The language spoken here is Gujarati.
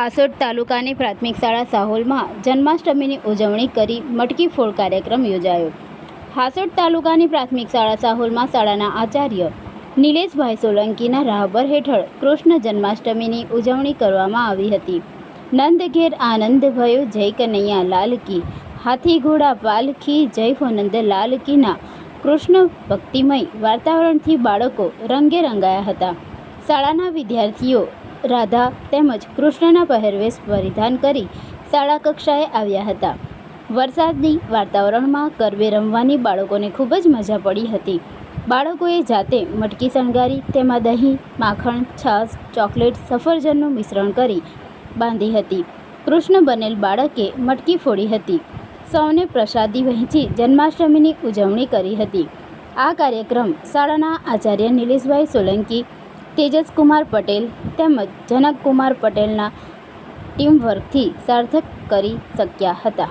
હાસોડ તાલુકાની પ્રાથમિક શાળા સાહોલમાં જન્માષ્ટમીની ઉજવણી કરી મટકી ફોડ કાર્યક્રમ યોજાયો। હાસોડ તાલુકાની પ્રાથમિક શાળા સાહોલમાં શાળાના આચાર્ય નિલેશભાઈ સોલંકીના રાહબર હેઠળ કૃષ્ણ જન્માષ્ટમીની ઉજવણી કરવામાં આવી હતી। નંદ ઘેર આનંદ ભયો જય કનૈયા લાલ કી, હાથી ઘોડા પાલખી જય હો નંદ લાલ કીના કૃષ્ણ ભક્તિમય વાતાવરણથી બાળકો રંગે રંગાયા હતા। શાળાના વિદ્યાર્થીઓ રાધા તેમજ કૃષ્ણના પહેરવેશ પરિધાન કરી શાળા કક્ષાએ આવ્યા હતા। વરસાદની વાતાવરણમાં ગરબે રમવાની બાળકોને ખૂબ જ મજા પડી હતી। બાળકોએ જાતે મટકી શણગારી તેમાં દહીં, માખણ, છાશ, ચોકલેટ, સફરજનનું મિશ્રણ કરી બાંધી હતી। કૃષ્ણ બનેલ બાળકે મટકી ફોડી હતી। સૌને પ્રસાદી વહેંચી જન્માષ્ટમીની ઉજવણી કરી હતી। આ કાર્યક્રમ શાળાના આચાર્ય નિલેશભાઈ સોલંકી, તેજસકુમાર પટેલ તેમજ જનકકુમાર પટેલના ટીમવર્કથી સાર્થક કરી શક્યા હતા।